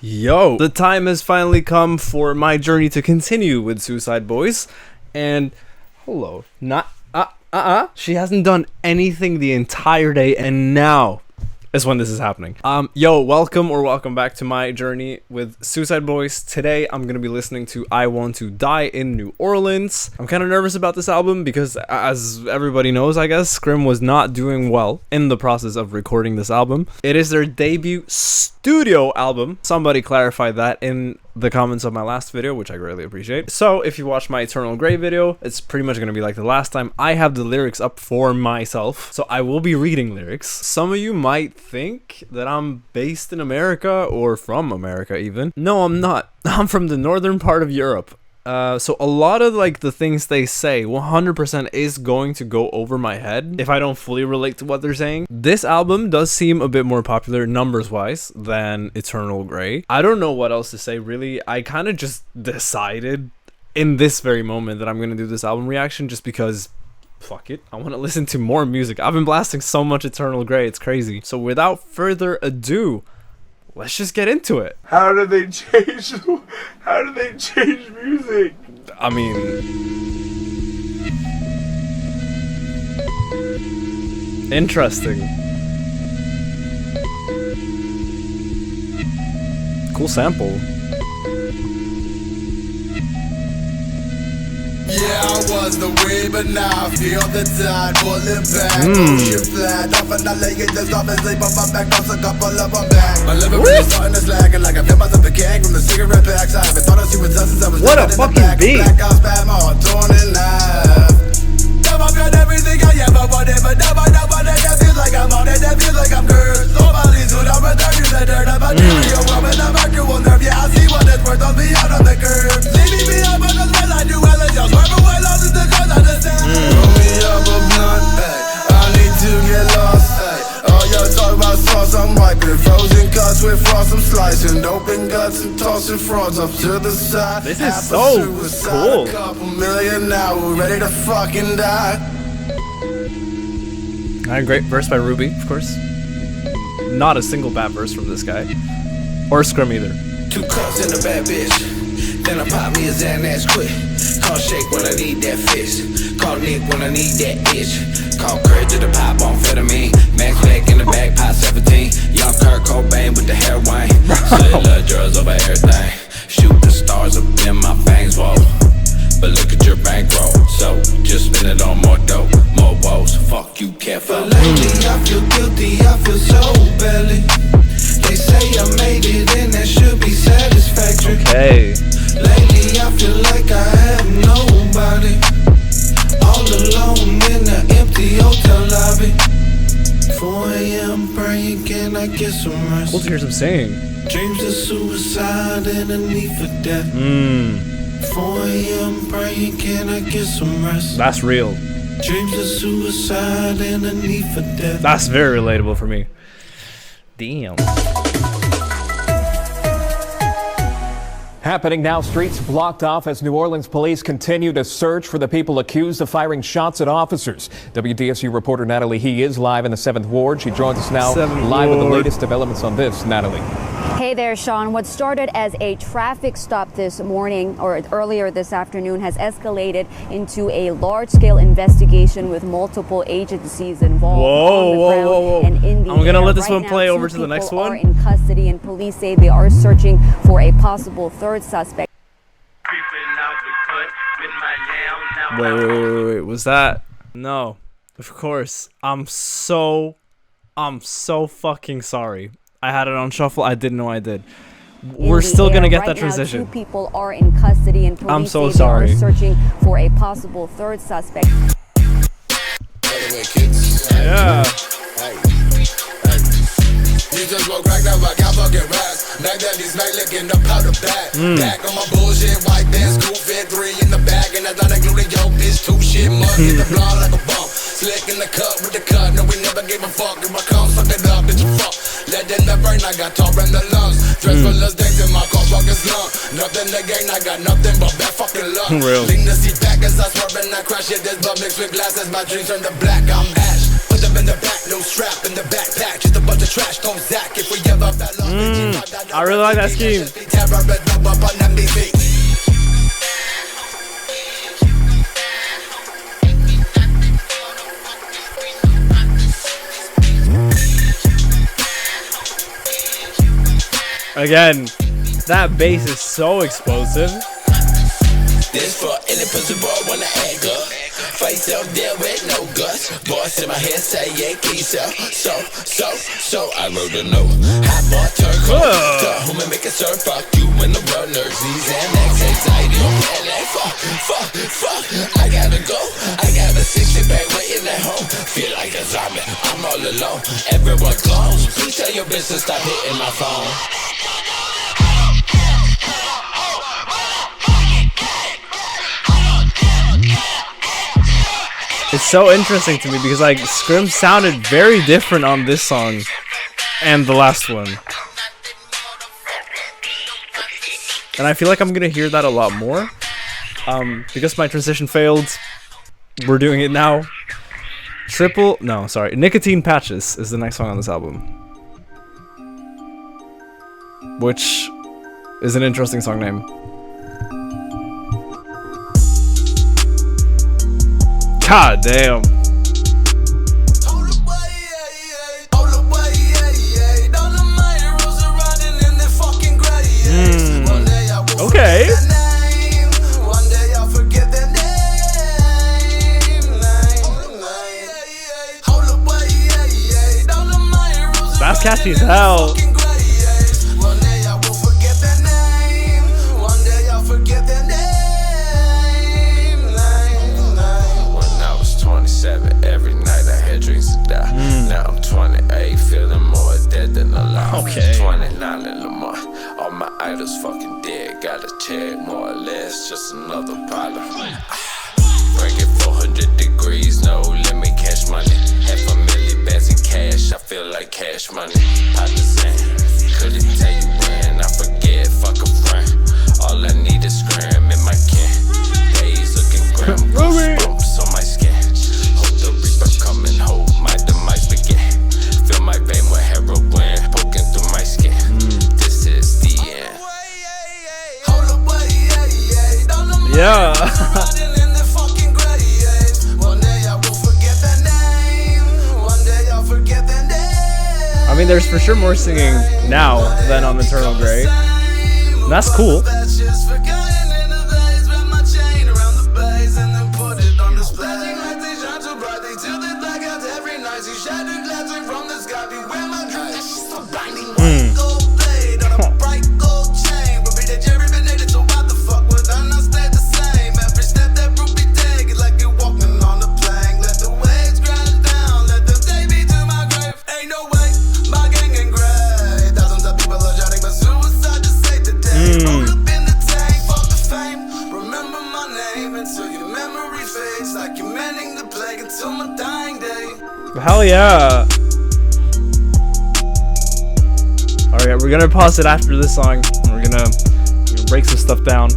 Yo, the time has finally come for my journey to continue with Suicide Boys. And hello, she hasn't done anything the entire day, and now is when this is happening. Yo, welcome back to my journey with Suicide Boys. Today I'm gonna be listening to I Want to Die in New Orleans. I'm kind of nervous about this album because, as everybody knows, I guess, Krewe was not doing well in the process of recording this album. It is their debut studio album. Somebody clarified that in the comments of my last video, which I greatly appreciate. So if you watch my Eternal Grey video, it's pretty much gonna be like the last time. I have the lyrics up for myself, so I will be reading lyrics. Some of you might think that I'm based in America or from America even. No, I'm not. I'm from the northern part of Europe. So a lot of like the things they say 100% is going to go over my head if I don't fully relate to what they're saying. This album does seem a bit more popular numbers wise than Eternal Grey. I don't know what else to say really. I kind of just decided in this very moment that I'm gonna do this album reaction just because fuck it, I want to listen to more music. I've been blasting so much Eternal Grey, it's crazy. So without further ado, let's just get into it. How do they change music? I mean, interesting. Cool sample. Yeah, I was the way, but now I feel the tide pulling back. Ocean flat, off and I lay it, just off and sleep on my back, toss a couple of them back. My liver really starting to slacken, like I feel myself the gang from the cigarette packs. I haven't thought I'd see what's up since I was what a fucking beat. Black out, spam, all torn in half. Now I've got everything I ever wanted, but now I know what that feels like I'm on it, that feels like I'm cursed. Nobody's who don't return you the dirt of a material world with a virtual nerve. Yeah, I see what it's worth, I'll be out on the curb. Leave me up on the well, I do well, it's just wherever well, all is the cause I understand. Roll me up a blunt, ay, I need to get lost, ay. All y'all talk about sauce, I'm wiping frozen cuts with frost, I'm slicing open guts and tossing frauds up to the side. This is so cool. A couple million now, we're ready to fucking die. And great verse by Ruby, of course. Not a single bad verse from this guy. Or Krewe either. 2 cups and a bad bitch. Then I pop me a Xanax quick. Call Shake when I need that fist. Call Nick when I need that itch. Call Krewe to the pop on amphetamine. Max back in the back, pot 17. Young Kurt Cobain with the heroin. Slit love drugs over everything. Shoot the stars up in my fangs, whoa. But look at your bankroll. So just spend it on more dope, more woes. Fuck you, careful. Lately I feel guilty, I feel so badly. They say I made it and that should be satisfactory. Okay. Lately I feel like I have nobody. All alone in the empty hotel lobby. 4 a.m. praying, can I get some rest? Cool to hear some singing. Dreams of suicide and a need for death. 4 a.m. praying, can I get some rest? That's real. Dreams of suicide and a need for death. That's very relatable for me. Damn. Happening now, streets blocked off as New Orleans police continue to search for the people accused of firing shots at officers. WDSU reporter Natalie He is live in the 7th Ward. She joins us now live with the latest developments on this. Natalie. Hey there, Sean. What started as a traffic stop this morning or earlier this afternoon has escalated into a large-scale investigation with multiple agencies involved. Whoa. And in the I'm gonna let this right one now, play over 2 to the next people one. are in custody, and police say they are searching for a possible third suspect. Wait. Was that? No. Of course. I'm so fucking sorry. I had it on shuffle. I didn't know I did. We're still gonna get that transition. Now, 2 people are in custody, and police I'm so say sorry. they are searching for a possible third suspect. Yeah. You just woke right now, I got fucking raps. Like that, these night licking up out the back. Back on my bullshit, white pants, school fit 3 in the bag. And I thought including yo, bitch, 2 shit, mug, hit the block like a bump. Slick in the cup with the cut, no, we never gave a fuck. If I come, suck it up, bitch, you fuck. Let in the brain, I got top in the lungs. Dress full of stinks in my car, fucking slump. Nothing to gain, I got nothing but bad fucking luck. Real. Lean the seat back as I swerve and I crash it. This blood mixed with glass as my dreams turn to black, I'm ash. Put them in the back, no strap in the backpack, just a bunch of trash, don't zack. If we ever fell off, I really like that scheme. Again, that bass is so explosive. This for any pussy boy wanna act up. Face up there with no guts. Boys in my head say yeah, keys up. So I wrote a note. Hot boy turn cold. Tell whom and make it serve. Fuck you and the world nerds. These annex anxiety on LA. Fuck. I gotta go. I got a 60 bag waiting at home. Feel like a zombie. I'm all alone. Everyone clones. Please tell your bitch to stop hitting my phone. It's so interesting to me because like Scrim sounded very different on this song and the last one. And I feel like I'm gonna hear that a lot more. Because my transition failed, we're doing it now. Nicotine Patches is the next song on this album. Which is an interesting song name. God damn. Okay. That's catchy as hell. Every night I had dreams to die. Now I'm 28, feeling more dead than alive. Okay. 29 in Lamar. All my idols fucking dead. Got a check, more or less, just another problem. Breaking 400 degrees, no limit, cash money. $500,000 bags in cash, I feel like cash money. Partisan, couldn't tell you when. I forget, fuck a friend. All I need is scram in my can. Days looking grim, goosebumps on my skin. Come and hold my demise begin. Fill my vein with heroin, poking through my skin. This is the end. Yeah. I mean, there's for sure more singing now than on Eternal Grey. And that's cool. Hell yeah. Alright, we're gonna pause it after this song. We're gonna break some stuff down.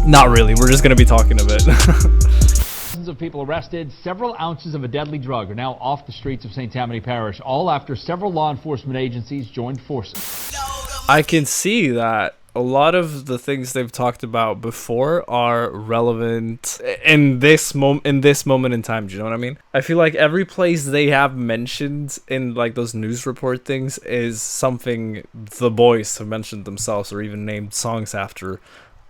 Not really, we're just gonna be talking a bit. Dozens of people arrested. Several ounces of a deadly drug are now off the streets of St. Tammany Parish, all after several law enforcement agencies joined forces. I can see that a lot of the things they've talked about before are relevant in this moment in time. Do you know what I mean? I feel like every place they have mentioned in like those news report things is something the boys have mentioned themselves or even named songs after.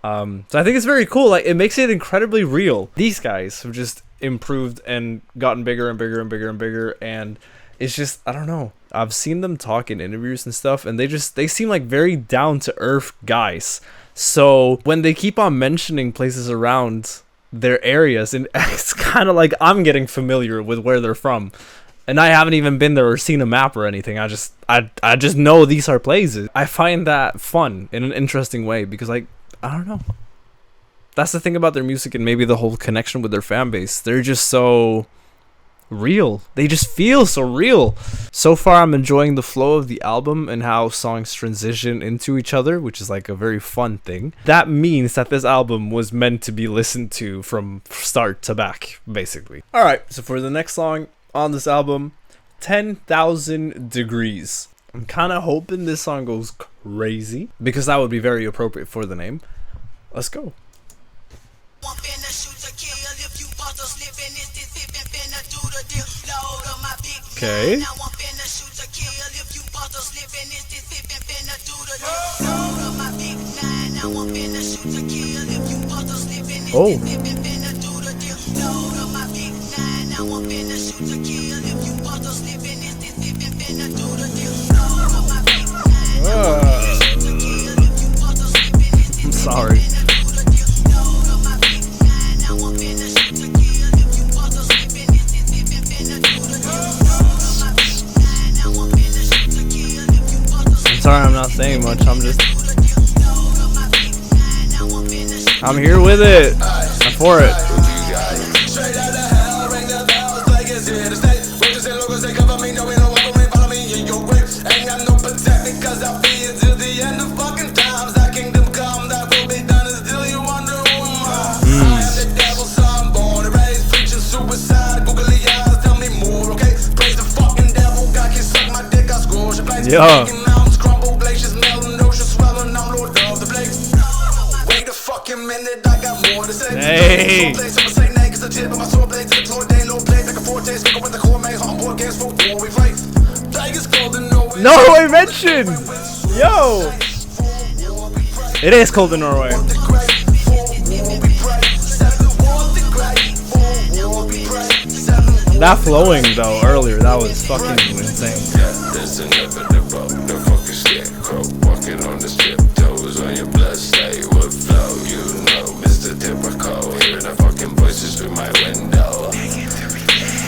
So I think it's very cool. Like, it makes it incredibly real. These guys have just improved and gotten bigger and bigger and bigger and bigger, and it's just, I don't know. I've seen them talk in interviews and stuff, and they seem like very down-to-earth guys. So when they keep on mentioning places around their areas, and it's kind of like I'm getting familiar with where they're from. And I haven't even been there or seen a map or anything. I just know these are places. I find that fun in an interesting way because, like, I don't know. That's the thing about their music and maybe the whole connection with their fan base. They're just so real. They just feel so real. So far, I'm enjoying the flow of the album and how songs transition into each other, which is like a very fun thing. That means that this album was meant to be listened to from start to back, basically. Alright, so for the next song, on this album, 10,000 Degrees. I'm kind of hoping this song goes crazy because that would be very appropriate for the name. Let's go. Okay. Oh. I'm sorry. Sorry, I'm not saying much. I'm here with it. I'm for it. Yeah. Hey. Norway mentioned. Yo. It is cold in Norway. That flowing though earlier, that was fucking insane. Walking on the tiptoes on your blood state would flow, you know, Mr. Typical, hearing the fucking voices through my window.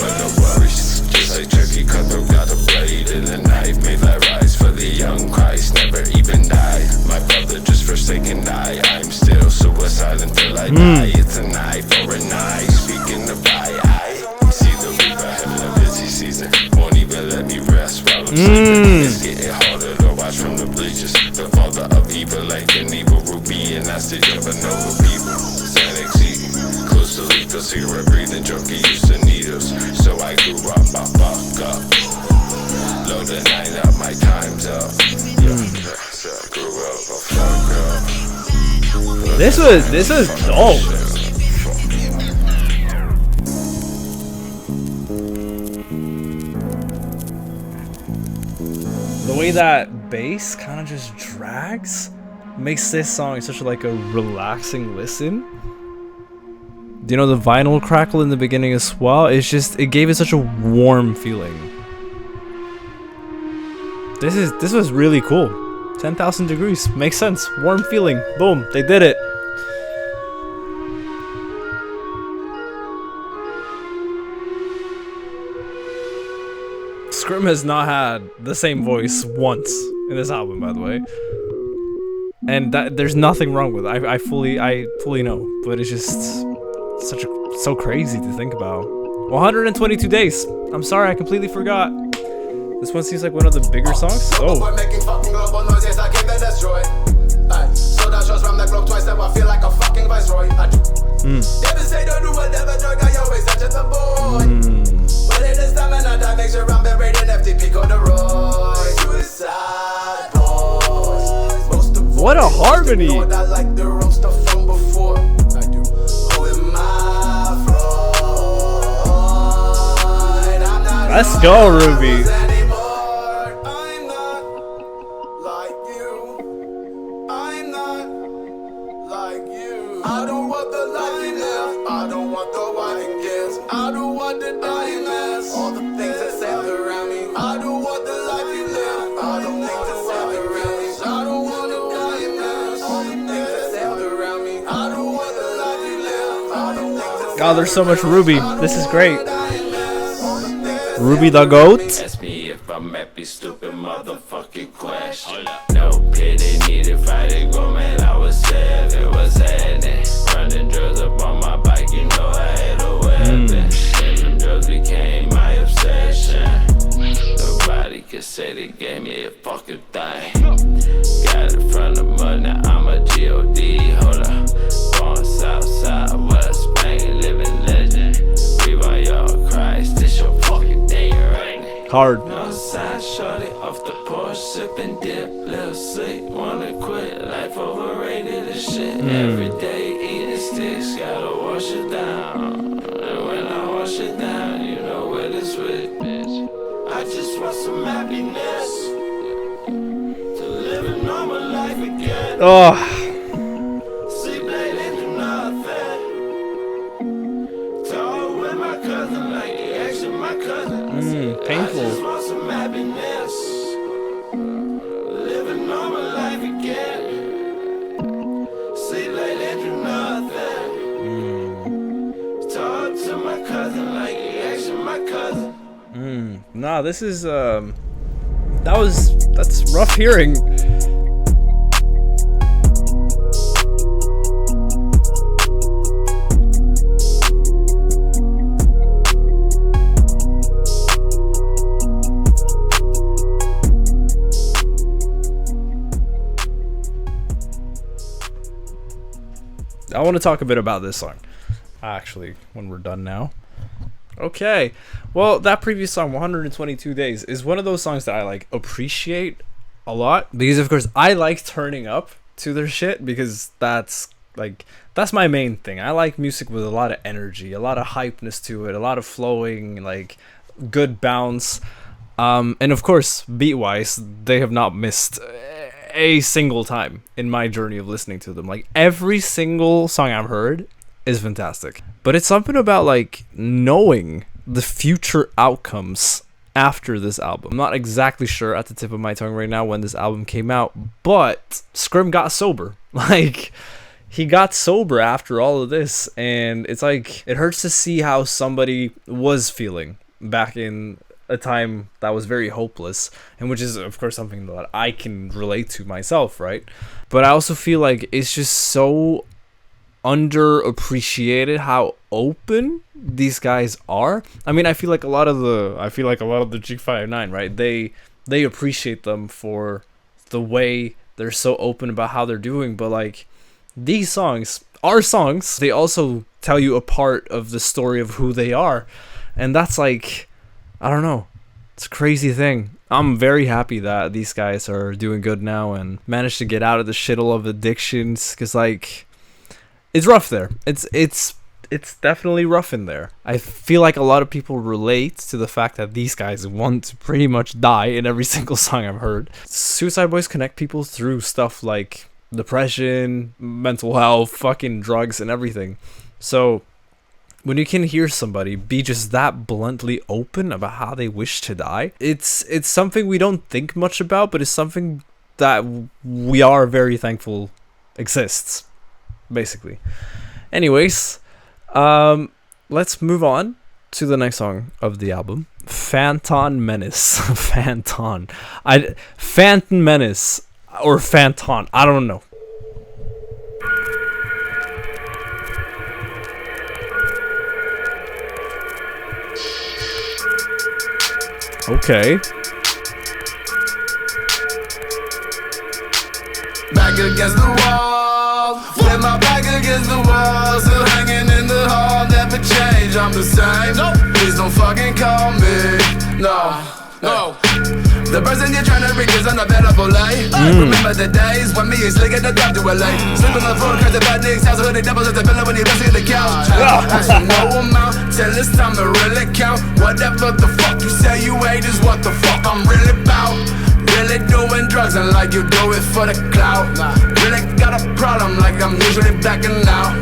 But no worries, just like Turkey Cutthroat got a blade and a knife, made like rice for the young Christ, never even died. My brother just forsaken I, I'm still suicide until I die. It's a knife or a knife, speaking of I see the reaper having a busy season, won't even let me rest while I'm sleeping. It's getting harder to watch from the bleachers. The father of evil like an evil ruby, and I still never know the people. Xanax eating, close to lethal, cigarette breathing, junkie used to needles. So I grew up, I fuck up. Load the night up, my time's up. So I grew up, I fuck up. This was dope. The way that bass kind of just drags makes this song such like a relaxing listen. Do you know the vinyl crackle in the beginning as well? It gave it such a warm feeling. This was really cool. 10,000 Degrees makes sense. Warm feeling. Boom, they did it. Scrim has not had the same voice once in this album, by the way, and there's nothing wrong with it. I fully know, but it's just so crazy to think about. 122 days. I'm sorry, I completely forgot. This one seems like one of the bigger songs. Oh. What a harmony! Let's go, Ruby. God, there's so much Ruby. This is great. Ruby the GOAT. Ask me if I'm happy, stupid motherfucking question. No pity needed, fighting go, man. I was sad, it was happening. Running drugs up on my bike, you know I had a weapon. And them drugs became my obsession. Nobody could say they gave me a fucking thing. Got it from the mud, now I'm a G.O.D. Hold up. Born Southside, West Spain, living legend. We want your Christ, this your fucking Hard. Northside shorty off the porch, sipping dip, little sleep, wanna quit, life overrated as shit. Every day eating sticks, gotta wash it down. And when I wash it down, you know where this with, bitch. I just want some happiness, to live a normal life again. Oh, Sleep late and do nothing. Talk with my cousin like the ex of my cousin. I just painful. want some happiness, live a normal life again. Sleep late and do nothing. Talk to my cousin like the ex of my cousin. Nah, this is that's rough hearing. I want to talk a bit about this song, actually, when we're done now. Okay, well, that previous song, 122 Days, is one of those songs that I, like, appreciate a lot. Because, of course, I like turning up to their shit, because that's my main thing. I like music with a lot of energy, a lot of hypeness to it, a lot of flowing, like, good bounce. And, of course, beat-wise, they have not missed a single time in my journey of listening to them. Like, every single song I've heard is fantastic. But it's something about, like, knowing the future outcomes after this album. I'm not exactly sure at the tip of my tongue right now when this album came out, but Scrim got sober. Like, he got sober after all of this, and it's like, it hurts to see how somebody was feeling back in a time that was very hopeless, and which is, of course, something that I can relate to myself, right? But I also feel like it's just so underappreciated how open these guys are. I mean, I feel like a lot of the G59, right? They appreciate them for the way they're so open about how they're doing, but like, these songs are songs. They also tell you a part of the story of who they are, and that's like, I don't know, it's a crazy thing. I'm very happy that these guys are doing good now and managed to get out of the shittle of addictions, because like, it's rough there. It's definitely rough in there. I feel like a lot of people relate to the fact that these guys want to pretty much die in every single song I've heard. Suicide Boys connect people through stuff like depression, mental health, fucking drugs, and everything. So when you can hear somebody be just that bluntly open about how they wish to die, it's something we don't think much about, but it's something that we are very thankful exists, basically. Anyways, let's move on to the next song of the album, Phantom Menace. Phantom Menace, or Phantom, I don't know. Okay. Back against the wall, with my back against the wall, still hanging in the hall, never change, I'm the same. Please don't fucking call me, no. The person you're trying to reach is unavailable, like remember the days when me and Slick at the top to LA. Sleep on the floor, cause the bad niggas, house hoodie devils at the pillow when you bust in the couch. Ask for no amount, till it's time to really count. Whatever the fuck you say you hate is what the fuck I'm really about. Really doing drugs and like you do it for the clout. Really got a problem like I'm usually blacking out.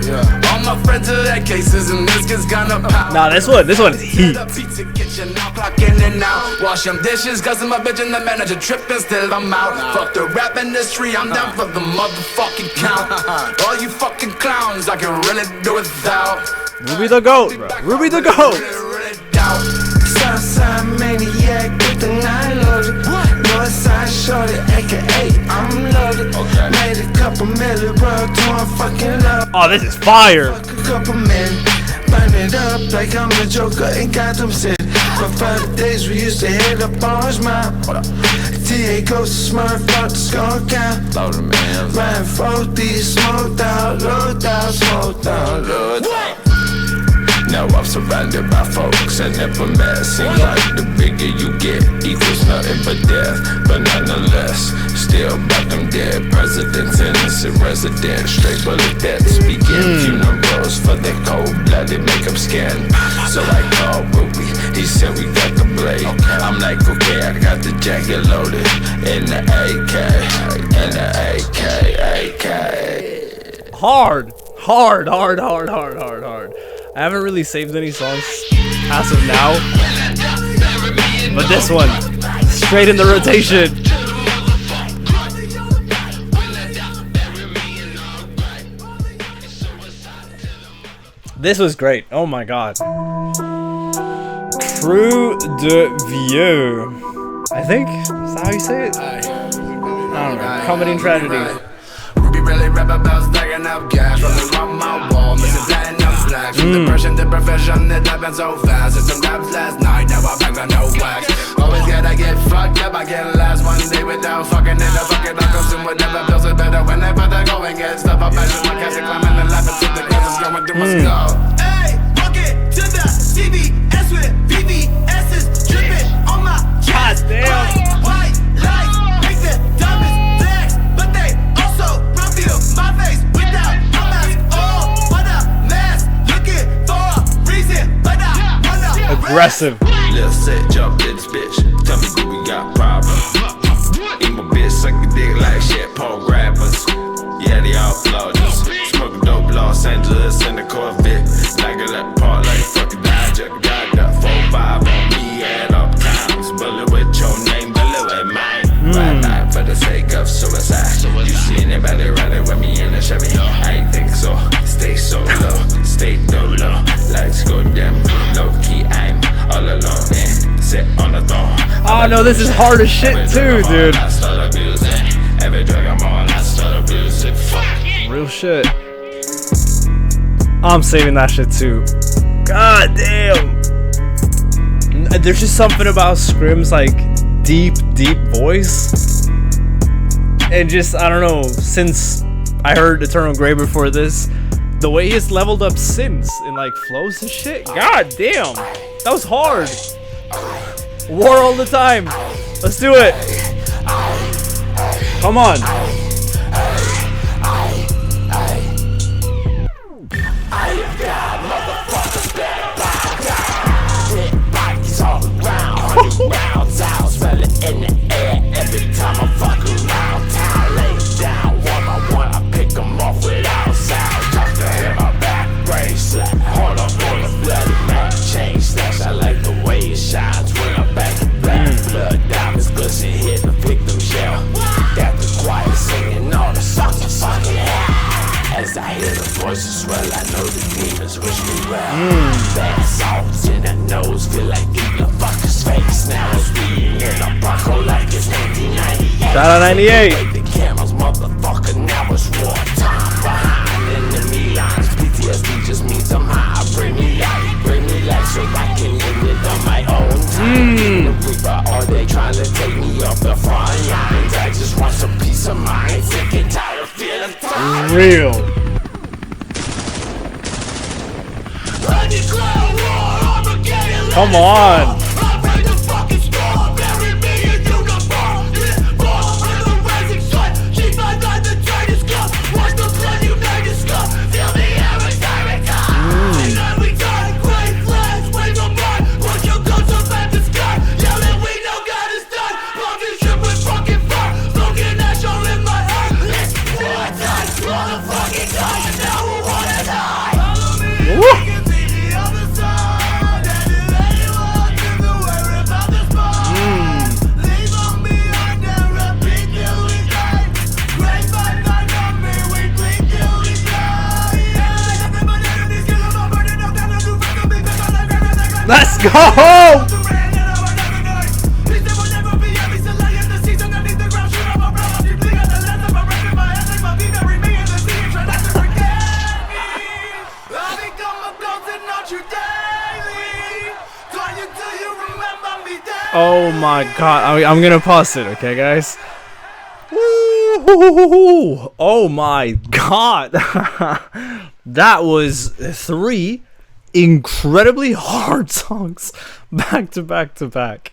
All my friends are at cases and this gets gonna pop. Nah, this one is heat. Pizza kitchen, now clocking in out. Wash them dishes, cause I'm a bitch and the manager tripping, still I'm out. Fuck the rap industry, I'm down for the motherfucking count. All you fucking clowns, I can really do without. Ruby the GOAT, bro. Ruby the GOAT. Southside maniac with the 9 loaded. Northside shorty, aka I'm loaded. Made a couple million, bro, doing fucking love. Oh, this is fire. Fuck a couple men, burn it up like I'm the Joker in Gotham City. For 5 days we used to hit up on his mouth. TA goes to Smurf out the skunk out. Loader man, Ryan 4D, smoked out, load out, smoked out, load out. Now I'm surrounded by folks I never met. Seems like the bigger you get equals nothing but death. But nonetheless, still about them dead presidents, innocent residents, straight bullet deaths. Begin funerals for their cold-blooded makeup skin. So I called Ruby, he said we got the blade. I'm like, okay, I got the jacket loaded in the AK, in the AK. Hard. I haven't really saved any songs as of now, but this one, straight in the rotation. This was great. Oh my god. Krewe de Vieux. I think? Is that how you say it? I don't know. Comedy and tragedy. Ruby really rap about stacking up cash from the on my wall, missing platinum flags. From depression to profession, it happened so fast. Did some raps last night, now I'm back on no wax. Always gotta get fucked up, I can't last one day without fucking it up. Fuck it, I'll consume whatever feels it better whenever they go and get stuff. I passion my cash and climbing the ladder to the cause it's going through my skull. Hey, fuck it to the CBS with VVS's dripping on my chest. White lights make the dumbest flex, but they also reveal my face without a mask. Oh, what a mess. Looking for a reason, but I wanna Aggressive. Lil' set, jump in this bitch. Tell me who we got problems. Eat my bitch, suck a dick like shit, pole grabbers. Yeah, they all flawless. Smoking dope, Los Angeles in the Corvette. Like it at the park, like fucking Dodger. Got that 4-5 on me at all times. Bullet with your name, bullet with mine. Ride by for the sake of suicide. You see anybody riding with me in the Chevy? I ain't think so. Stay so low, stay low. Lights go dim, low key. I'm all alone and sit on the throne. Oh no, this is hard as shit too, dude. I start abusing. Every drug I'm on, I start abusing. Real shit. I'm saving that shit too. God damn. There's just something about Scrim's like deep voice. And just, I don't know, since I heard Eternal Grey before this, the way he's leveled up since in like flows and shit. God damn. That was hard. War all the time. Let's do it. Come on. every time I fuck around town. Lay down one by one, I pick them off without sound. Drop to hit my back bracelet. Hold up on the bloody man chain snatch. I like the way it shines when I'm back in black. Blood diamonds glisten, hit the victim shell. Got the choir singing all the songs of fucking hell. As I hear the voices swell, I know the demons wish me well. Bad salts in the nose, feel like eating a fucker's face. Now it's being in a Bronco like it's 1998. Shout out 98. Break the cameras, motherfucker, now it's wartime. Behind enemy lines, PTSD just means I'm high. Bring me life so I can end it on my own time. The Reaper, are they trying to take me off the front lines? I just want some peace of mind, sick and tired of feeling tired. Real. Come on. Let's go! Oh my god, I'm gonna pause it, okay guys? Woo! Oh my god! That was 3 incredibly hard songs back to back to back.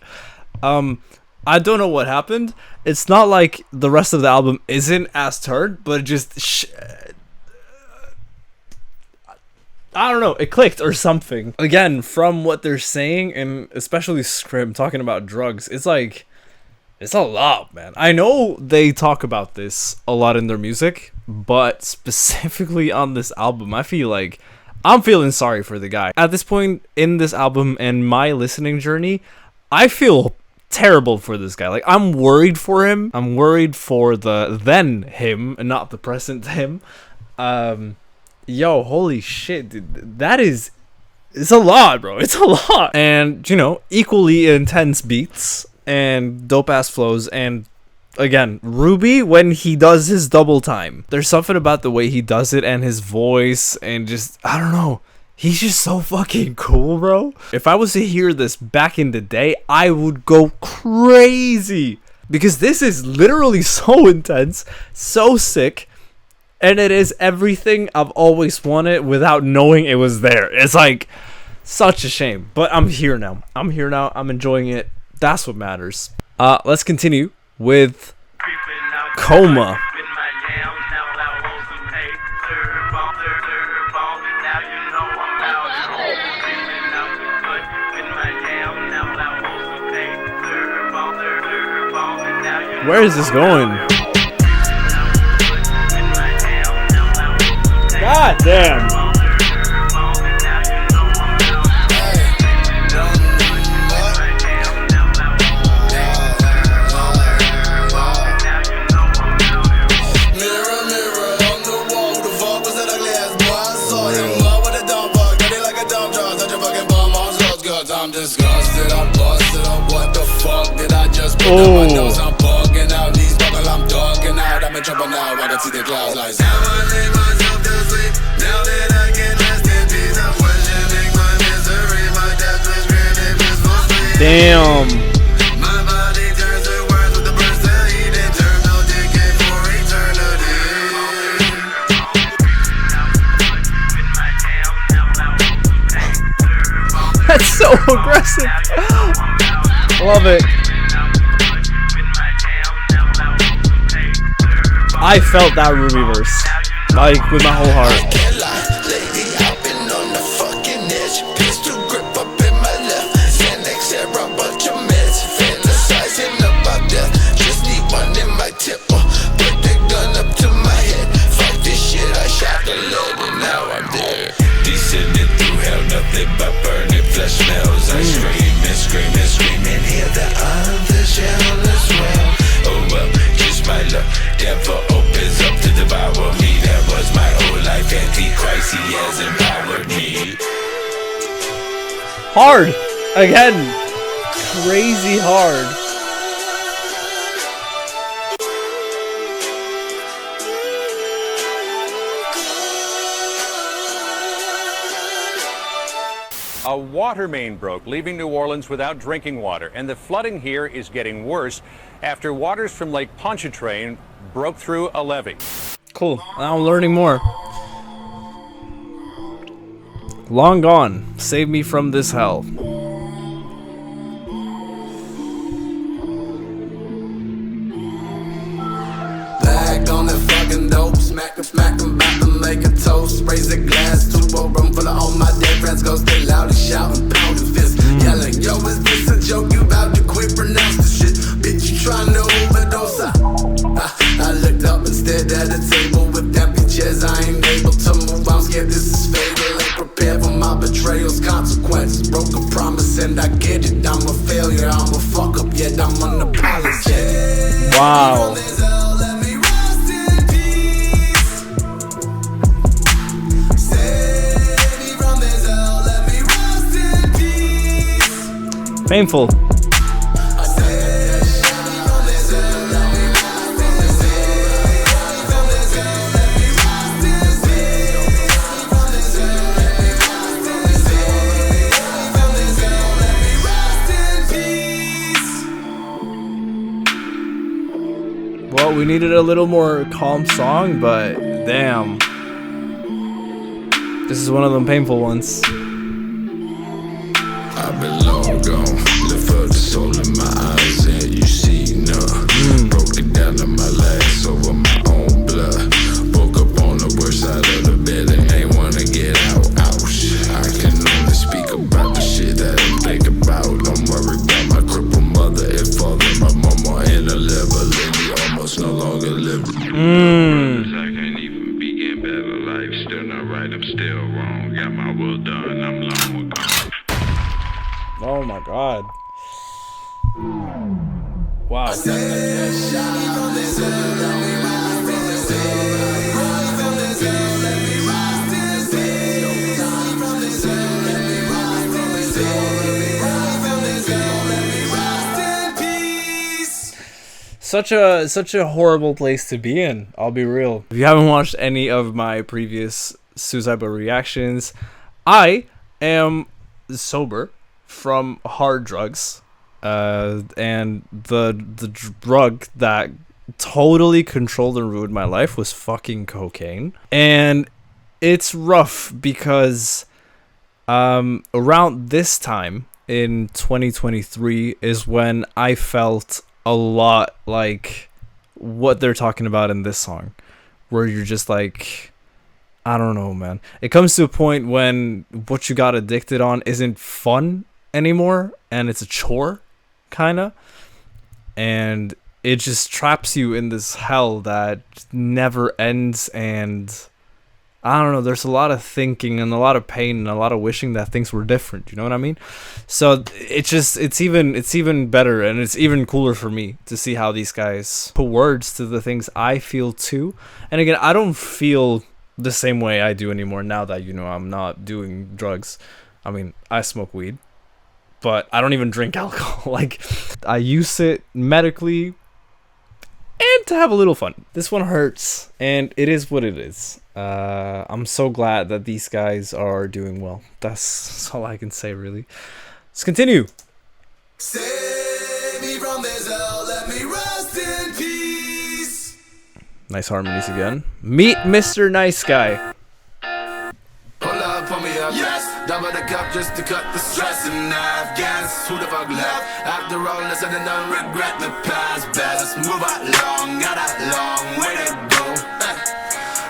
I don't know what happened. It's not like the rest of the album isn't as turned, but it just I don't know, it clicked or something. Again, from what they're saying, and especially Scrim talking about drugs, it's like, it's a lot, man. I know they talk about this a lot in their music, but specifically on this album, I feel like I'm feeling sorry for the guy. At this point in this album and my listening journey, I feel terrible for this guy. Like, I'm worried for him. I'm worried for the then him and not the present him. Yo, holy shit, dude. That is, it's a lot, bro. It's a lot. And, you know, equally intense beats and dope ass flows. And again, Ruby, when he does his double time, there's something about the way he does it and his voice and just, I don't know. He's just so fucking cool, bro. If I was to hear this back in the day, I would go crazy. Because this is literally so intense, so sick. And it is everything I've always wanted without knowing it was there. It's like such a shame. But I'm here now. I'm enjoying it. That's what matters. Let's continue with Coma. Where is this going? God damn. I'm disgusted, I'm busted up. What the fuck did I just put on my nose? I'm bugging out, these buckle, I'm dogging out. I'm in trouble now, I can see the clouds like now I lay myself to sleep. Now that I can rest in peace, I'm questioning my misery. My death was granted peaceful sleep. Damn. My body turns to words with the burst to eat. Internal decay for eternity. That's so aggressive. Love it. I felt that Ruby verse, like, with my whole heart. Can't lie, lady, I've been on the fucking edge. Pistol grip up in my left. Xanax, a bunch of meds. Fantasizing about death. Just need one in my tipper. Put the gun up to my head. Fuck this shit, I shot the lead and now I'm dead. Descending through hell, nothing but burning flesh smells. I scream and scream and scream and hear the others yell as well. Oh well, just my luck. Devil opens up to devour me. That was my whole life. Antichrist, he has empowered me. Hard. Again. Crazy hard. A water main broke, leaving New Orleans without drinking water. And the flooding here is getting worse after waters from Lake Pontchartrain broke through a levee. Cool. Now I'm learning more. Long gone. Save me from this hell. Back on that fucking dope. Smack 'em, back 'em, make a toast. Raise a glass to a room full of all my dead friends. Go stay loud and shouting, pounding fists. Yelling, yo, is this a joke? You about to quit, pronounce the shit. Bitch, you trying to overdose. I looked up and stared at a table with empty chairs. I ain't able to move, I'm scared this is fatal. Ain't prepared for my betrayal's consequences. Broke a promise and I get it. I'm a failure, I'm a fuck up, yet I'm unapologetic. Wow. Painful. Well, we needed a little more calm song, but damn. This is one of them painful ones. I've been long gone. Lift up the soul in my eyes and you see none. Broke it down to my last over my own blood. Woke up on the worst side of the bed and ain't wanna get out. Ouch. I can only speak about the shit that I think about. Don't worry about my crippled mother and father. My mama and a level lady almost no longer living. I can't even begin better life. Still not right, I'm still wrong. Got my will done, I'm long gone. Oh my god. Wow. Such a horrible place to be in, I'll be real. If you haven't watched any of my previous Suicide Boy reactions, I am sober from hard drugs. And the drug that totally controlled and ruined my life was fucking cocaine. And it's rough because around this time in 2023 is when I felt a lot like what they're talking about in this song, where you're just like, I don't know, man. It comes to a point when what you got addicted on isn't fun anymore, and it's a chore, kinda, and it just traps you in this hell that never ends. And I don't know, there's a lot of thinking and a lot of pain and a lot of wishing that things were different, you know what I mean? So it's even better, and it's even cooler for me to see how these guys put words to the things I feel too. And again, I don't feel the same way I do anymore now that, you know, I'm not doing drugs. I mean, I smoke weed, but I don't even drink alcohol. Like, I use it medically and to have a little fun. This one hurts, and it is what it is. I'm so glad that these guys are doing well. That's all I can say, really. Let's continue. Save me from this hell, let me rest in peace. Nice harmonies again. Meet Mr. Nice Guy. Pull me up, yes. Double the cup just to cut the stress and I've gas. Who the fuck left? After all this and don't regret the past. Best move out long, got that long way to go.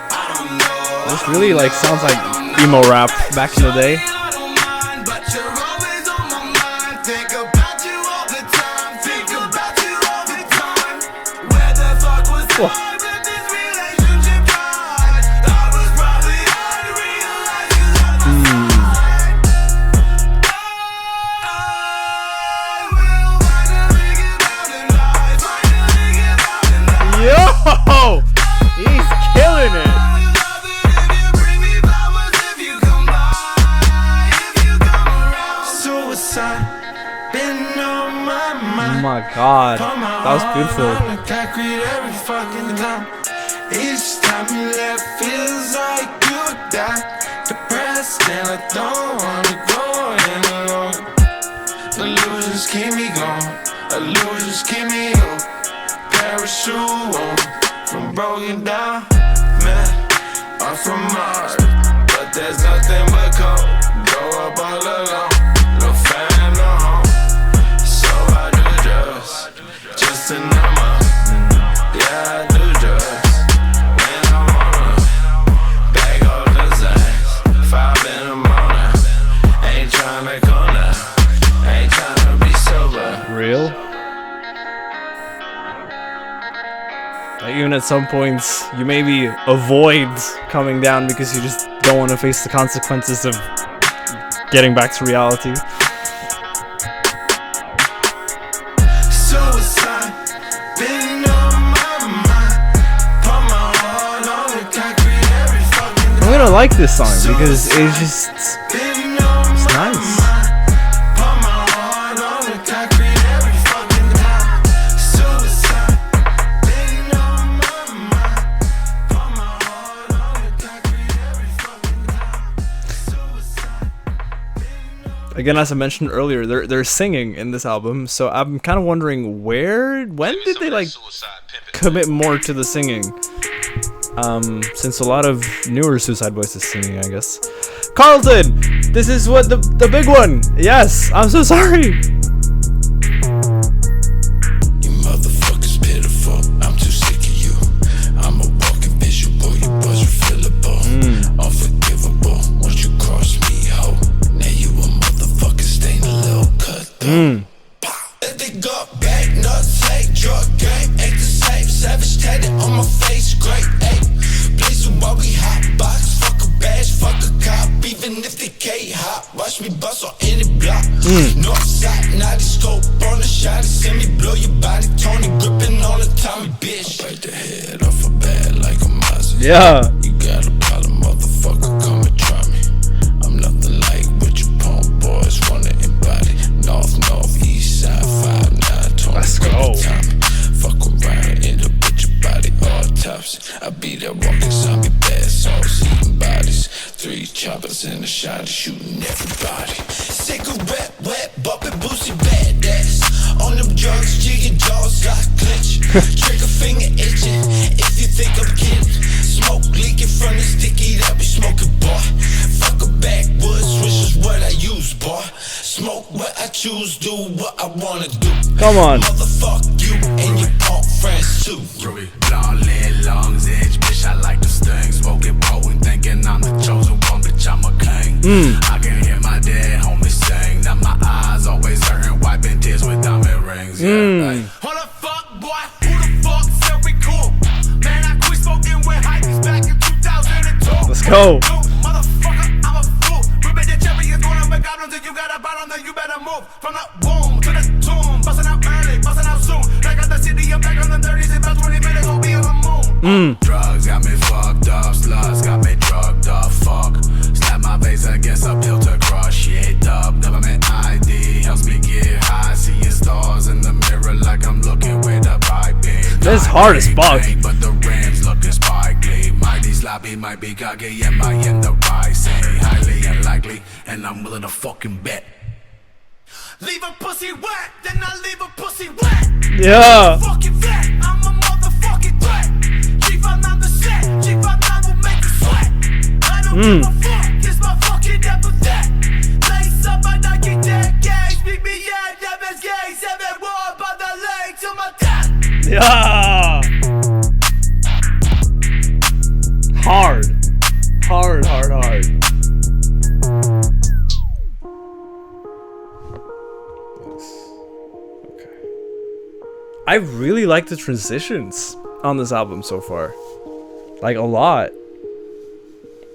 I don't know. This really like sounds like emo rap back in the day. I don't mind, but you're always on my mind. Think about you all the time. Think about you all the time. Where the fuck was I when this relationship died? I was probably hard to realize 'cause I was Yo! He's killing it! Oh my god, that was beautiful. Each time you left feels like you die. Depressed and I don't wanna go any longer. Illusions keep me going, illusions keep me up. Parachute on, from broken down, man, I'm from Mars, but there's nothing but cold. Grow up all alone, no fan, no home. So I do drugs, just to numb up. Yeah, I do drugs when I'm on a bag of the size. 5 in the morning, ain't trying to go now, ain't trying to be sober. Real? Like, even at some points, you maybe avoid coming down because you just don't want to face the consequences of getting back to reality. Suicide, been on my mind. Put my heart on the concrete every fucking I'm gonna like this song because it's just, been on it's my nice. mind. Put my heart on the concrete every fucking time. Suicide, been on my mind. Put my heart on the concrete every fucking time. Suicide, been on. Again, as I mentioned earlier, they're singing in this album, so I'm kind of wondering when did they like commit more to the singing? Since a lot of newer Suicide Boys is singing, I guess. Carrollton, this is what the big one. Yes, I'm so sorry. You motherfuckers pitiful. I'm too sick of you. I'm a walking visual. You was refillable, unforgivable. Once you cross me, ho, now you a motherfucker stain a little cut. If they got back, nuts, hate, drug game, ain't the same. Savage tatted on my face, great, ayy. Please, while we hot box, fuck a bash, fuck a cop. Even if they K-hop, watch me bust on any block. Northside, naughty scope on the shot, send me blow your body. Tony gripping on the Tommy, bitch. Bite the head off a bad like a Mazda. Yeah. You got a problem, motherfucker, come and try me. I'm nothing like what you punk boys wanna embody. North, east side, 5, 9, 20. Let's go. Fuck around, end up with your body all tops. I be that walking zombie, bad sauce, eating bodies. 3 choppers in the shot, shooting everybody. Cigarette wet, bumping boozy badass. On them drugs, jigging jaws got clench. Trigger finger itching. If you think I'm kidding, smoke leaking from the sticky that be smoking, boy. Fuck a backwoods, which is what I use, boy. Smoke what I choose, do what I wanna do. Come on. Motherfuck you and your punk friends too. Ruby, blonde lead, lungs, edge, bitch, I like the sting. Smoking, rolling, thinking I'm the chosen one, bitch, I'm a king. I can hear my dad, homie, sing. Now my eyes always hurting, wiping tears with diamond rings. Yeah, like, hold the fuck, boy, who the fuck said we cool? Man, I quit smoking with hypebeast back in 2002. Let's go. Motherfucker, I'm a fool. Ruby the champion, gonna make out until you got a bottom, then you better move. From the boom to the tomb, busting out early, busting out soon. Back at the city, I'm back on the 30s, in about 20 minutes, we'll be on the moon. Drugs got me fucked up, sluts got me drugged up, fuck. Slap my face against a pill to crush, shit up. Government ID helps me get high, seeing stars in the mirror like I'm looking with a pipe in. This hard as fuck. But the rims looking sparkly. Mighty sloppy, might be cocky, am I in the right? Say highly unlikely, and I'm willing to fucking bet. Leave a pussy wet, then I leave a pussy wet. Yeah. Fucking vet, I'm a motherfucking threat. G59 the set, G59 will make you sweat. I don't give a fuck, it's my fucking epithet. Lace up my Nike deck, gauge, beat me, yeah, Devin's gay. 7 war by the leg to my death. Yeah. Hard. Hard. I really like the transitions on this album so far. Like, a lot.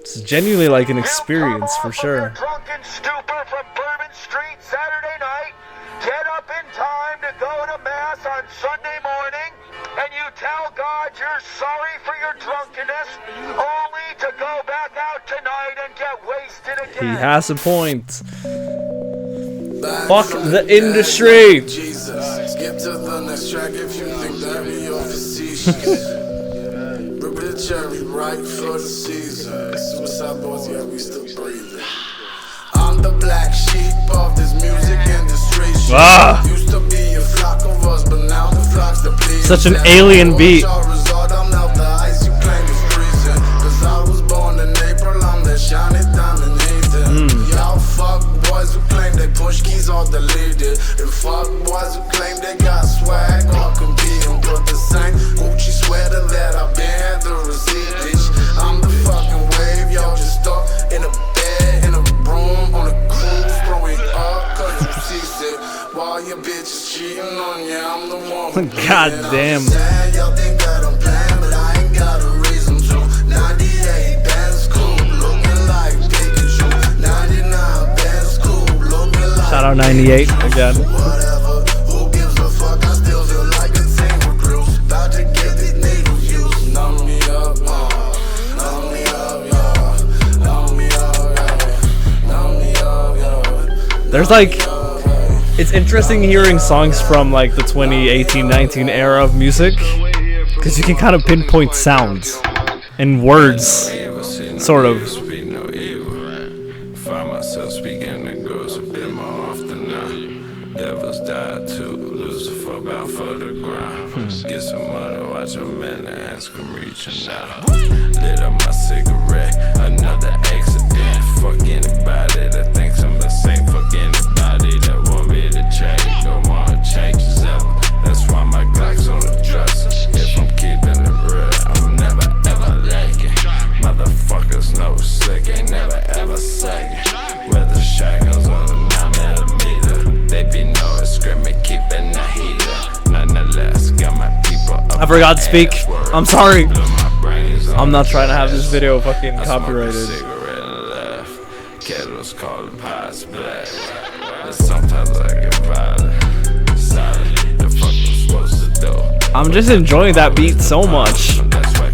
It's genuinely like an experience for sure. Drunken stupor from Bourbon Street Saturday night. Get up in time to go to Mass on Sunday morning, and you tell God you're sorry for your drunkenness, only to go back out tonight and get wasted again. He has a point. Fuck the industry. Jesus, skip to the next track if you think that we are facetious. Rip the cherry right for the season. Suicide Boys, yeah, we still breathing. I'm the black sheep of this music industry. Used to be a flock of us, but now the flock's depleted. Such an alien beat. I'm now the ice you claim is freezing. Cause I was born in April, I'm that shiny diamond heathen. Y'all fuck boys who claim they push keys all deleted. And fuck boys who claim they got swag all competing. But the same Gucci sweater that I've been through receipt, bitch. I'm the fucking wave, y'all just stuck in a bed, in a room, on a cruise, throwing up cause you seasick. While your bitch is cheating on you, I'm the one who God damn. Y'all think that I'm playing, but I ain't got a reason to. 98 Benz coupe, looking like Pikachu. 99 Benz coupe, looking like Shout out 98 again. whatever. Who gives a fuck? I still feel like a team recruit. About to get these needles used. Numb me up, numb me up, y'all. Numb me up, y'all. Numb me up, y'all. There's like, it's interesting hearing songs from like the 2018-19 era of music, because you can kind of pinpoint sounds and words, sort of. Find myself speaking to girls a bit more often now. Devils die too, Lucifer bound for the ground. Get get some money, watch a man and ask him reaching out. Lit up my cigarette, another accident. Fuck anybody that thinks I'm the same. Fuck anybody that want me to change. Don't wanna change as ever. That's why my Glock's on the dresser. If I'm keeping it real, I'm never ever lagging. Motherfuckers know sick, ain't never ever sagging. Whether shotguns on the 9mm, they be knowing screaming, keeping the heater. Nonetheless, got my people up. I forgot to speak. I'm sorry. I'm not trying to have this video fucking copyrighted. Kettles calling pies black. Sometimes I get violent. Silent. The fuck I'm supposed to do. I'm just enjoying that beat so much. That's why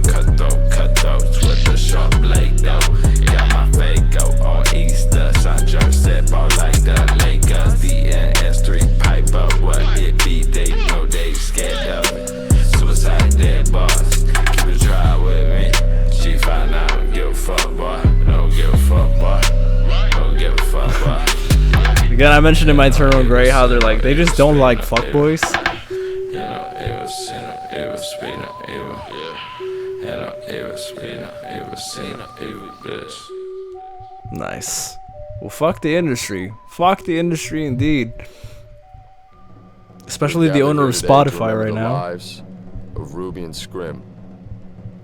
cutthroats with the sharp blade though. Got my fake go on Easter. Sancho said ball like the Lakers. DNS3 pipe up what it be. They know they scared of it. Suicide dead boss. Keep it try with me. She find out don't give a fuck boy. Don't give a fuck boy. Don't give a fuck boy. Again, I mentioned in my Eternal Grey how they're like, they just don't like fuckboys. Nice. Well, fuck the industry. Fuck the industry indeed. Especially the owner of Spotify right now. Lives of Ruby and Scrim,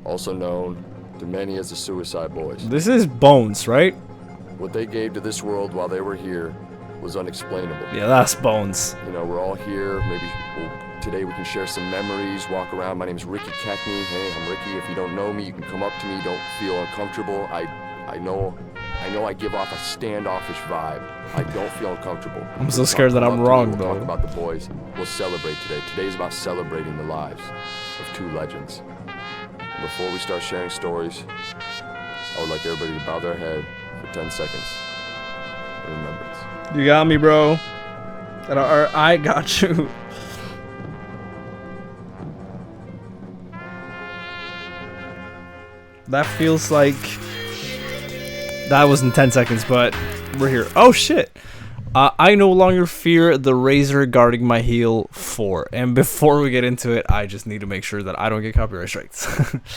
also known to many as the Suicide Boys. This is Bones, right? What they gave to this world while they were here was unexplainable. Yeah, that's Bones. You know, we're all here. Maybe today we can share some memories, walk around. My name's Ricky Cackney. Hey, I'm Ricky. If you don't know me, you can come up to me. Don't feel uncomfortable. I know I give off a standoffish vibe. I don't feel uncomfortable. I'm so scared that I'm wrong, though. We'll talk about the boys. We'll celebrate today. Today's about celebrating the lives of two legends. And before we start sharing stories, I would like everybody to bow their head for 10 seconds in remembrance. You got me, bro. I got you. That feels like... That wasn't 10 seconds, but we're here. Oh, shit. I no longer fear the razor guarding my heel 4. And before we get into it, I just need to make sure that I don't get copyright strikes.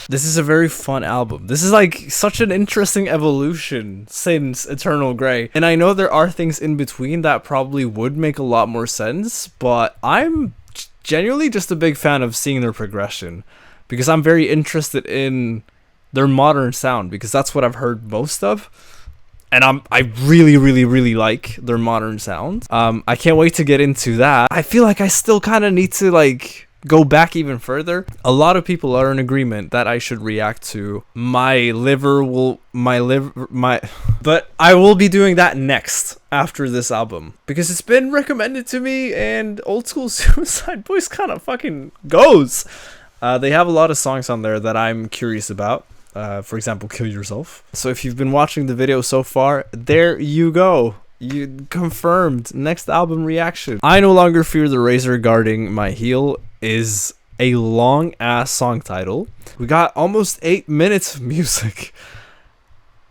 This is a very fun album. This is like such an interesting evolution since Eternal Grey. And I know there are things in between that probably would make a lot more sense, but I'm genuinely just a big fan of seeing their progression because I'm very interested in their modern sound because that's what I've heard most of. And I really like their modern sound. I can't wait to get into that. I feel like I still kind of need to like go back even further. A lot of people are in agreement that I should react to but I will be doing that next after this album because it's been recommended to me and Old School Suicide Boys kind of fucking goes. They have a lot of songs on there that I'm curious about. For example, Kill Yourself. So if you've been watching the video so far, there you go. You confirmed. Next album reaction. I No Longer Fear the Razor Guarding My Heel is a long ass song title. We got almost 8 minutes of music.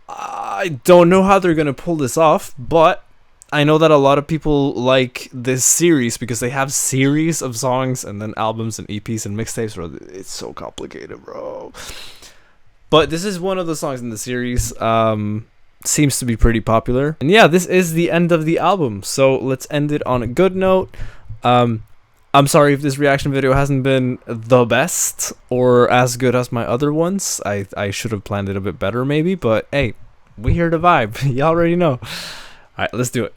I don't know how they're gonna pull this off, but I know that a lot of people like this series because they have series of songs and then albums and EPs and mixtapes. Bro, it's so complicated, bro. But this is one of the songs in the series. Seems to be pretty popular. And yeah, this is the end of the album. So let's end it on a good note. I'm sorry if this reaction video hasn't been the best or as good as my other ones. I should have planned it a bit better maybe. But hey, we here to vibe. Y'all already know. Alright, let's do it.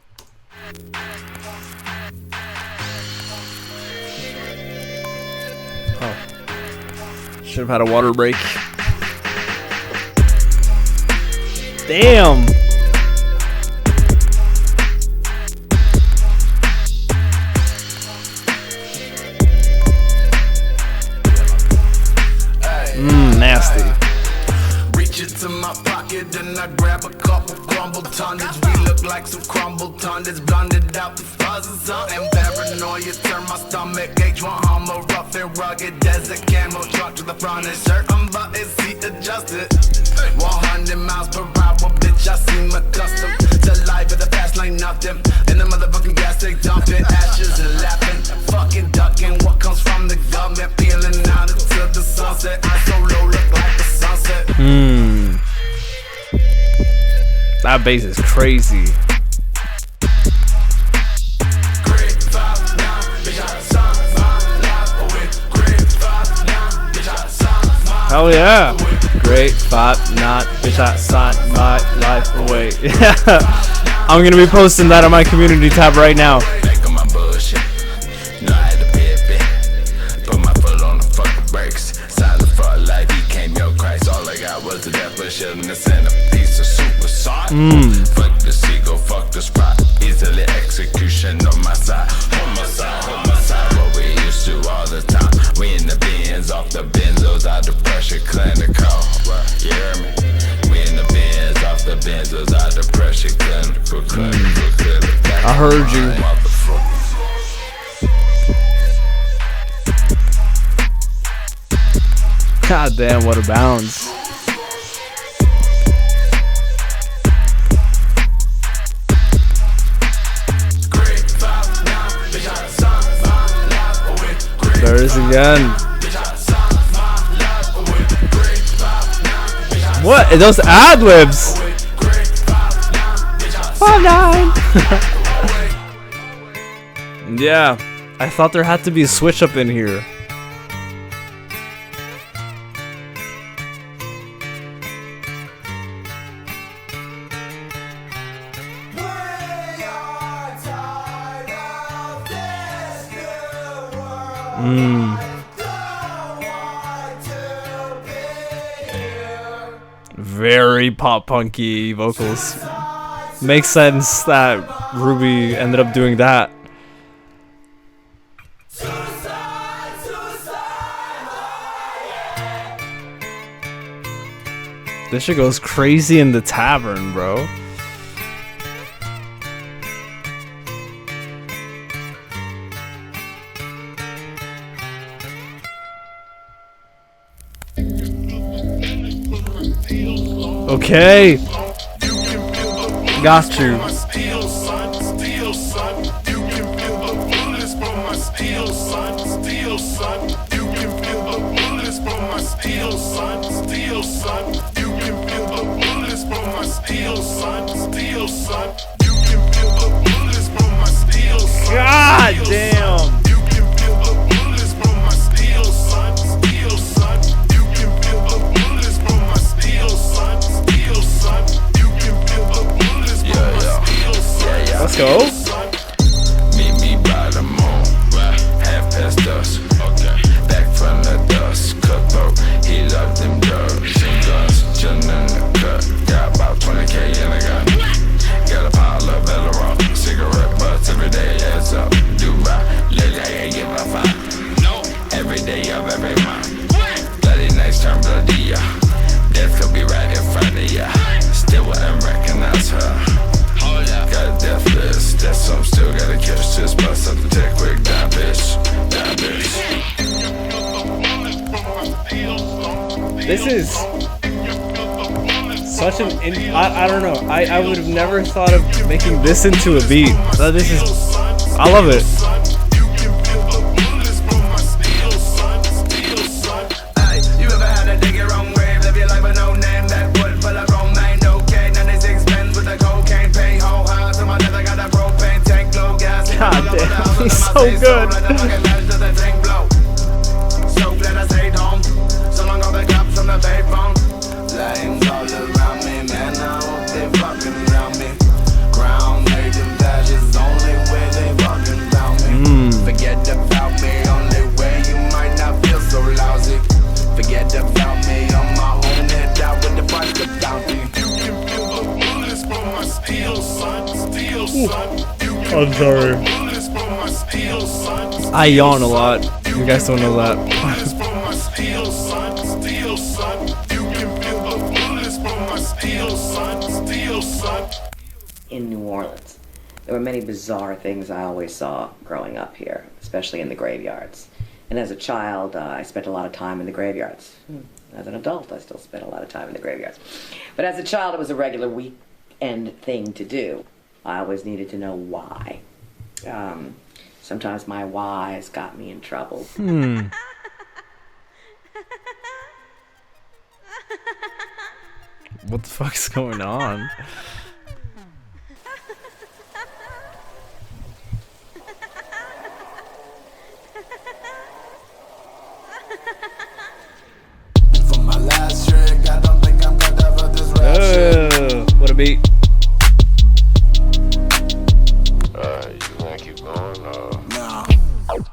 Oh. Should have had a water break. Damn. Nasty. Reach into my pocket and I grab a couple crumbled tonnage. We look like some crumbled tonnage, blended out the fuzz and something. Paranoia turn my stomach. H1 Hummer, rough and rugged, desert camo truck to the front and shirt unbuttoned, seat adjusted. 100 miles per hour, bitch, I seem accustomed to life at the fast lane, nothing. And the motherfucking gas, they dumping ashes and laughing. Fucking ducking what comes from the government, peeling out That bass is crazy. Hell yeah. Great vibe, not bitch, I signed my life away. I'm gonna be posting that on my community tab right now. Fuck the seagull, fuck the spot. Easily execution on my side. Homicide, what we used to all the time. We in the bins, off the benzos, out the pressure, clinical. You hear me? We in the bins, off the benzos, out the pressure, clinical. I heard you. God damn, what a bounce. There it is again. What? Those ad libs. 5-9. Yeah, I thought there had to be a switch up in here. Very pop punky vocals. Makes sense that Ruby ended up doing that. This shit goes crazy in the tavern, bro. Okay. Got you. God damn. Let's go. Meet me by the moon, right? Half past dusk. Okay. Back from the dust. Cutthroat. He loved them drugs and guns. Chillin' in the cut. Got about 20K in a gun. Got a pile of Elleron. Cigarette butts every day adds up. Do right. Look like I give a fuck. No. Every day of every month. Bloody nights turn bloody. Death could be right in front of ya. Still wouldn't recognize her. Got a death list, that's some still gotta catch this. Bust up the tech quick, die bitch, die bitch. This is such an I don't know. I would have never thought of making this into a beat. This is, I love it. God damn, he's so good. So glad I stayed home. So long all the cops from the payphone. Flames all around me, man. I hope they fucking around me. Crown made them dashes, only way they fucking around me. Forget about me, only way you might not feel so lousy. Forget about me, on my own head out with the price of bounty. You can feel the bullets from my steel, son. Steel, son. I'm sorry. I yawn a lot. You guys don't know that. In New Orleans, there were many bizarre things I always saw growing up here, especially in the graveyards. And as a child, I spent a lot of time in the graveyards. As an adult, I still spent a lot of time in the graveyards. But as a child, it was a regular weekend thing to do. I always needed to know why. Sometimes my whys got me in trouble. What the fuck's going on? beat. You wanna keep going? No,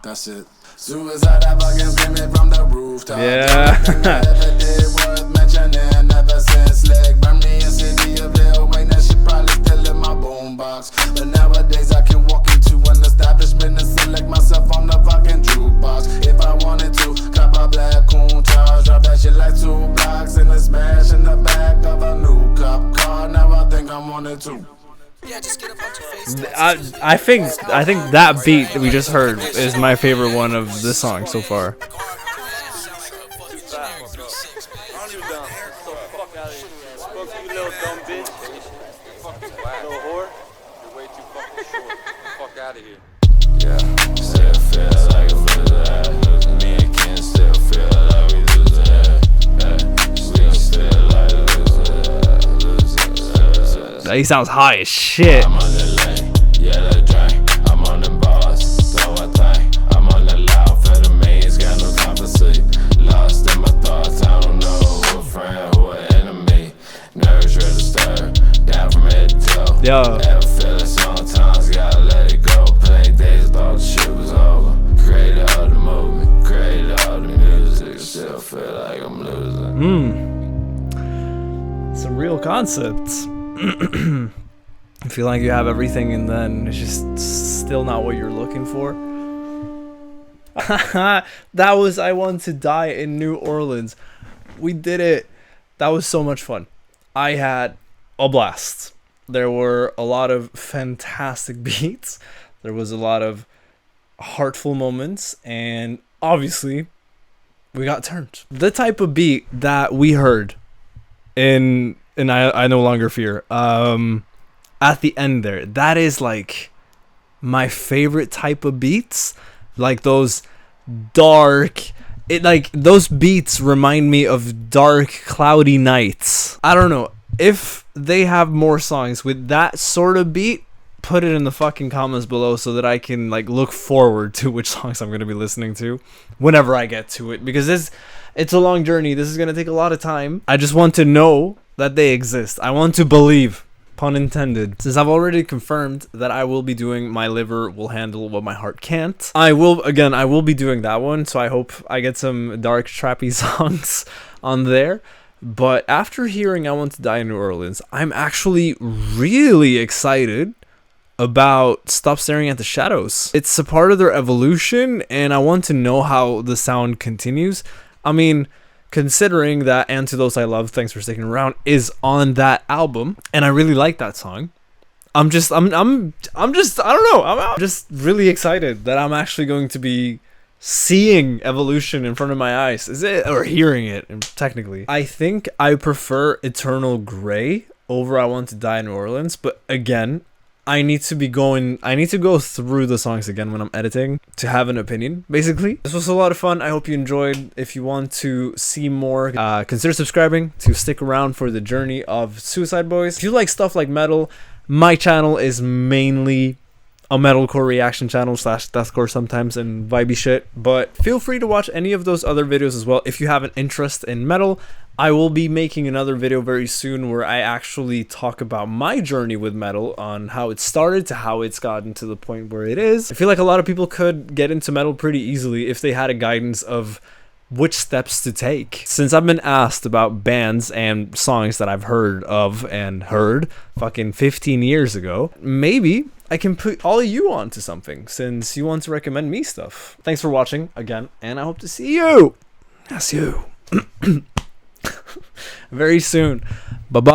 that's it. Suicide, I fucking screaming from the rooftop. Yeah. Never did worth mentioning, never since Slick burned me in city of Lil Wayne. That shit probably still in my boombox. But nowadays I can walk into an establishment and select myself on the fucking jukebox. If I wanted to, cop a black Countach, drop that shit like 2 blocks in a smash in the back of a new cop car. Now I think I'm on it too. I think that beat that we just heard is my favorite one of the song so far. He sounds high as shit. I'm on the lane, yeah, the drink. I'm on the bars, so I think. I'm on the loud for the mains, got no time for sleep. Lost in my thoughts, I don't know who a friend, who an enemy. Nerves registered, down from head to toe. Yo. Ever feel it sometimes, gotta let it go. Playing days, thought the shit was over. Created all the movement, created all the music. Still feel like I'm losing. It's a real concept. I feel like you have everything and then it's just still not what you're looking for. That was I Want to Die in New Orleans. We did it. That was so much fun. I had a blast. There were a lot of fantastic beats. There was a lot of heartful moments, and obviously we got turned. The type of beat that we heard in I No Longer Fear at the end there, that is like my favorite type of beats. Like those dark, those beats remind me of dark, cloudy nights. I don't know if they have more songs with that sort of beat. Put it in the fucking comments below so that I can like look forward to which songs I'm going to be listening to whenever I get to it, because it's a long journey. This is going to take a lot of time. I just want to know that they exist. I want to believe, pun intended. Since I've already confirmed that I will be doing My Liver Will Handle What My Heart Can't, I will be doing that one, so I hope I get some dark trappy songs on there. But after hearing I Want to Die in New Orleans, I'm actually really excited about Stop Staring at the Shadows. It's a part of their evolution, and I want to know how the sound continues. I mean, considering that And to Those I Love, Thanks for Sticking Around is on that album, and I really like that song. I'm just really excited that I'm actually going to be seeing evolution in front of my eyes. Or hearing it, technically. I think I prefer Eternal Grey over I Want to Die in New Orleans, but again, I need to go through the songs again when I'm editing to have an opinion, basically. This was a lot of fun. I hope you enjoyed. If you want to see more, consider subscribing to stick around for the journey of Suicide Boys. If you like stuff like metal, my channel is mainly a metalcore reaction channel / deathcore sometimes and vibey shit, but feel free to watch any of those other videos as well if you have an interest in metal. I will be making another video very soon where I actually talk about my journey with metal, on how it started to how it's gotten to the point where it is. I feel like a lot of people could get into metal pretty easily if they had a guidance of which steps to take. Since I've been asked about bands and songs that I've heard of and heard fucking 15 years ago, maybe I can put all of you onto something since you want to recommend me stuff. Thanks for watching again, and I hope to see you. That's you. Very soon. Bye-bye.